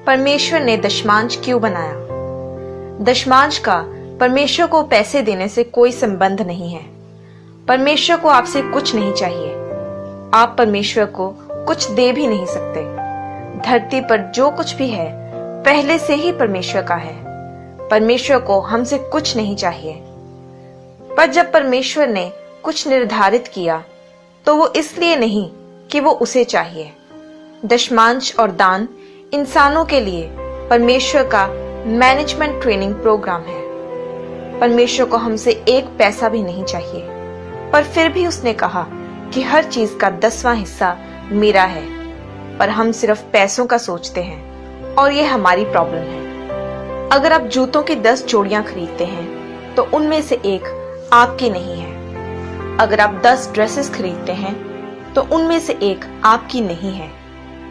परमेश्वर ने दशमांश क्यों बनाया? दशमांश का परमेश्वर को पैसे देने से कोई संबंध नहीं है। परमेश्वर को आपसे कुछ नहीं चाहिए। आप परमेश्वर को कुछ दे भी नहीं सकते। धरती पर जो कुछ भी है पहले से ही परमेश्वर का है। परमेश्वर को हमसे कुछ नहीं चाहिए। पर जब परमेश्वर ने कुछ निर्धारित किया तो वो इसलिए नहीं कि वो उसे चाहिए। दशमांश और दान इंसानों के लिए परमेश्वर का मैनेजमेंट ट्रेनिंग प्रोग्राम है। परमेश्वर को हमसे एक पैसा भी नहीं चाहिए, पर फिर भी उसने कहा कि हर चीज का 10वां हिस्सा मेरा है। पर हम सिर्फ पैसों का सोचते हैं और ये हमारी प्रॉब्लम है। अगर आप जूतों की 10 जोड़ियां खरीदते हैं तो उनमें से एक आपकी नहीं है। अगर आप 10 ड्रेसेस खरीदते हैं तो उनमें से एक आपकी नहीं है।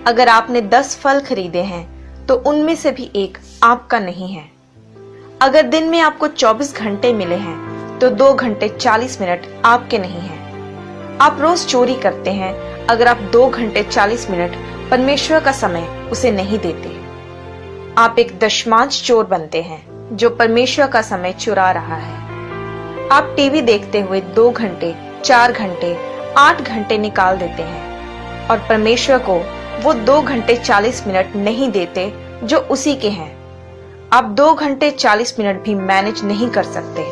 अगर आपने 10 फल खरीदे हैं तो उनमें से भी एक आपका नहीं है। अगर दिन में आपको 24 घंटे मिले हैं तो 2 घंटे 40 मिनट आपके नहीं हैं। आप रोज चोरी करते हैं। अगर आप 2 घंटे 40 मिनट परमेश्वर का समय उसे नहीं देते, आप एक दशमांश चोर बनते हैं जो परमेश्वर का समय चुरा रहा है। आप टीवी देखते हुए 2 घंटे 4 घंटे 8 घंटे निकाल देते हैं और परमेश्वर को वो 2 घंटे 40 मिनट नहीं देते जो उसी के हैं। आप 2 घंटे 40 मिनट भी मैनेज नहीं कर सकते।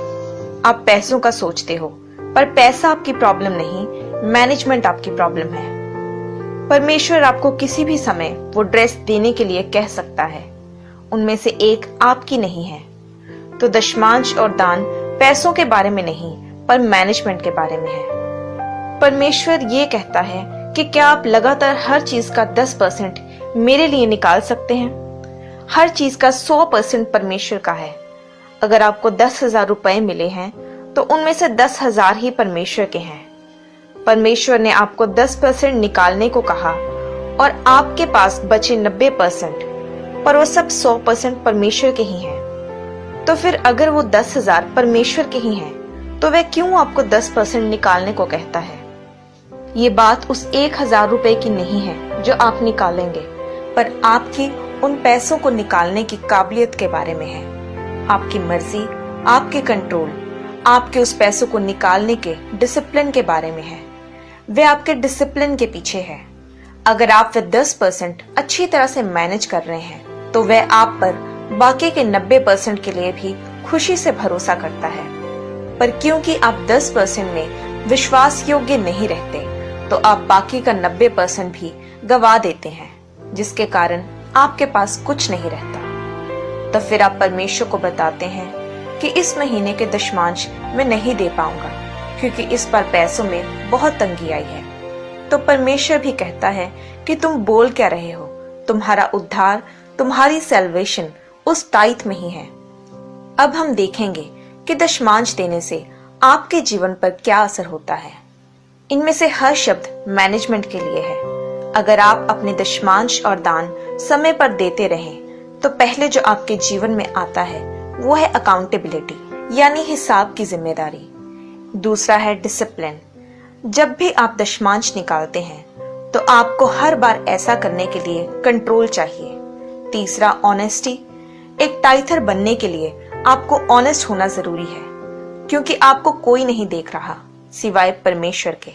आप पैसों का सोचते हो, पर पैसा आपकी प्रॉब्लम नहीं, मैनेजमेंट आपकी प्रॉब्लम है। परमेश्वर आपको किसी भी समय वो ड्रेस देने के लिए कह सकता है, उनमें से एक आपकी नहीं है। तो दशमांश और दान पैसों के बारे में नहीं, पर मैनेजमेंट के बारे में है। परमेश्वर ये कहता है कि क्या आप लगातार हर चीज का 10% मेरे लिए निकाल सकते हैं? हर चीज का 100% परमेश्वर का है। अगर आपको 10,000 रुपए मिले हैं तो उनमें से 10,000 ही परमेश्वर के हैं। परमेश्वर ने आपको 10% निकालने को कहा और आपके पास बचे 90%, पर वो सब 100% परमेश्वर के ही हैं। तो फिर अगर वो 10,000 परमेश्वर के ही हैं, तो वह क्यों आपको 10% निकालने को कहता है? ये बात उस 1,000 रुपए की नहीं है जो आप निकालेंगे, पर आपकी उन पैसों को निकालने की काबिलियत के बारे में है। आपकी मर्जी, आपके कंट्रोल, आपके उस पैसों को निकालने के डिसिप्लिन के बारे में है। वे आपके डिसिप्लिन के पीछे है। अगर आप वे 10% अच्छी तरह से मैनेज कर रहे हैं तो वह आप पर बाकी के 90% के लिए भी खुशी से भरोसा करता है। पर क्योंकि आप 10% में विश्वास योग्य नहीं रहते, तो आप बाकी का 90% भी गवा देते हैं, जिसके कारण आपके पास कुछ नहीं रहता। तो फिर आप परमेश्वर को बताते हैं कि इस महीने के दशमांश मैं नहीं दे पाऊंगा क्योंकि इस बार पैसों में बहुत तंगी आई है। तो परमेश्वर भी कहता है कि तुम बोल क्या रहे हो? तुम्हारा उद्धार, तुम्हारी सैल्वेशन उस टाइथ में ही है। अब हम देखेंगे कि दशमांश देने से आपके जीवन पर क्या असर होता है। इनमें से हर शब्द मैनेजमेंट के लिए है। अगर आप अपने दशमांश और दान समय पर देते रहें, तो पहले जो आपके जीवन में आता है वो है अकाउंटेबिलिटी, यानी हिसाब की जिम्मेदारी। दूसरा है डिसिप्लिन। जब भी आप दशमांश निकालते हैं तो आपको हर बार ऐसा करने के लिए कंट्रोल चाहिए। तीसरा ऑनेस्टी। एक टाइथर बनने के लिए आपको ऑनेस्ट होना जरूरी है, क्योंकि आपको कोई नहीं देख रहा सिवाय परमेश्वर के।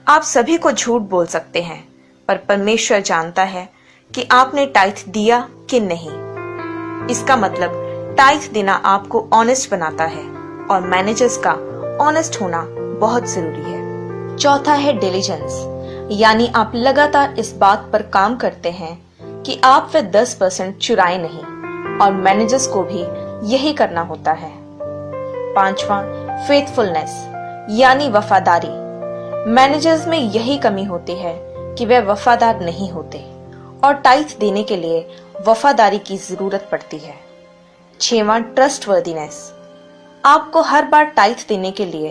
आप सभी को झूठ बोल सकते हैं, पर परमेश्वर जानता है कि आपने टाइथ दिया कि नहीं। इसका मतलब टाइथ देना आपको ऑनेस्ट बनाता है और मैनेजर्स का ऑनेस्ट होना बहुत जरूरी है। चौथा है डिलीजेंस, यानी आप लगातार इस बात पर काम करते हैं कि आप वे 10% चुराए नहीं, और मैनेजर्स को भी यही करना होता है। पांचवा फेथफुलनेस, यानी वफादारी। मैनेजर्स में यही कमी होती है कि वे वफादार नहीं होते और टाइथ देने के लिए वफादारी की जरूरत पड़ती है। छठवां ट्रस्टवर्दीनेस। आपको हर बार टाइथ देने के लिए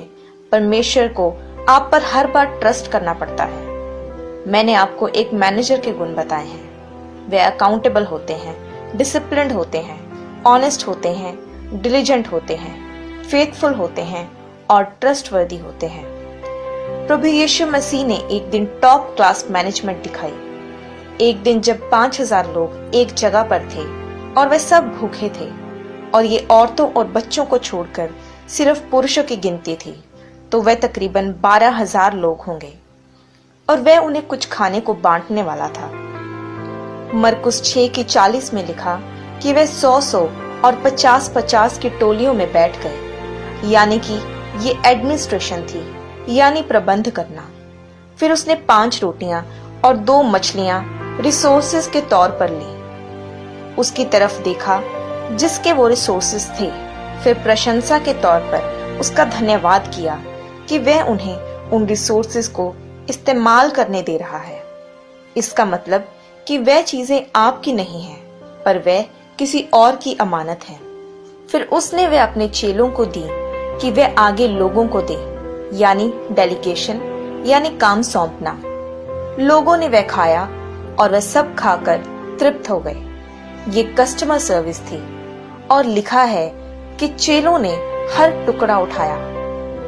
परमेश्वर को आप पर हर बार ट्रस्ट करना पड़ता है। मैंने आपको एक मैनेजर के गुण बताए हैं। वे अकाउंटेबल होते हैं, डिसिप्लिन्ड होते हैं, ऑनेस्ट होते हैं, डिलीजेंट होते हैं, फेथफुल होते हैं और ट्रस्टवर्दी होते हैं। प्रभु यीशु मसीह ने एक दिन टॉप क्लास मैनेजमेंट दिखाई। एक दिन जब 5000 लोग एक जगह पर थे और वे सब भूखे थे और ये औरतों और बच्चों को छोड़कर सिर्फ पुरुषों की गिनती थी, तो वह तकरीबन 12,000 लोग होंगे और वह उन्हें कुछ खाने को बांटने वाला था। मरकुस 6:40 में लिखा कि वे 100 और 50 की टोलियों में बैठ गए, यानी कि ये एडमिनिस्ट्रेशन थी, यानी प्रबंध करना। फिर उसने 5 रोटियां और 2 मछलियां रिसोर्सेज के तौर पर ली, उसकी तरफ देखा जिसके वो रिसोर्सेज थे, फिर प्रशंसा के तौर पर उसका धन्यवाद किया कि वह उन्हें उन रिसोर्सेज को इस्तेमाल करने दे रहा है। इसका मतलब कि वह चीजें आपकी नहीं हैं, पर वह किसी और की अमानत है। फिर उसने वह अपने चेलों को दी कि वह आगे लोगों को दे, यानी डेलीगेशन, यानी काम सौंपना। लोगों ने वह खाया और वह सब खाकर तृप्त हो गए। ये कस्टमर सर्विस थी और लिखा है कि चेलों ने हर टुकड़ा उठाया।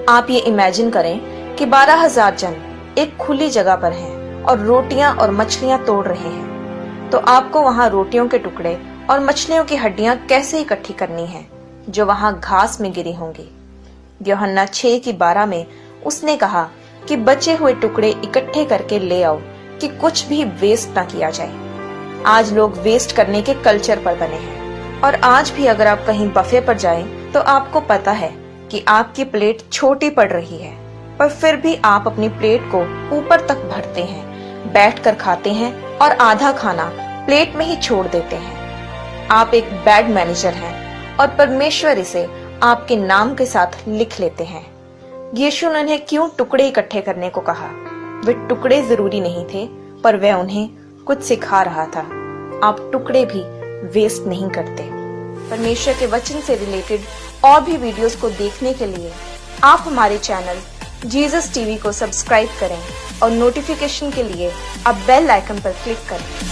आप ये इमेजिन करें कि 12,000 जन एक खुली जगह पर हैं और रोटियां और मछलियां तोड़ रहे हैं, तो आपको वहां रोटियों के टुकड़े और मछलियों की हड्डियां कैसे इकट्ठी करनी है जो वहां घास में गिरी होंगी। यूहन्ना 6:12 में उसने कहा कि बचे हुए टुकड़े इकट्ठे करके ले आओ कि कुछ भी वेस्ट ना किया जाए। आज लोग वेस्ट करने के कल्चर पर बने हैं और आज भी अगर आप कहीं बफे पर जाएं तो आपको पता है कि आपकी प्लेट छोटी पड़ रही है, पर फिर भी आप अपनी प्लेट को ऊपर तक भरते हैं, बैठकर खाते हैं और आधा खाना प्लेट में ही छोड़ देते हैं। आप एक बैड मैनेजर हैं और परमेश्वर इसे आपके नाम के साथ लिख लेते हैं। यीशु ने उन्हें क्यों टुकड़े इकट्ठे करने को कहा? वे टुकड़े जरूरी नहीं थे, पर वह उन्हें कुछ सिखा रहा था। आप टुकड़े भी वेस्ट नहीं करते। परमेश्वर के वचन से रिलेटेड और भी वीडियोस को देखने के लिए आप हमारे चैनल जीसस टीवी को सब्सक्राइब करें और नोटिफिकेशन के लिए अब बेल आइकन पर क्लिक करें।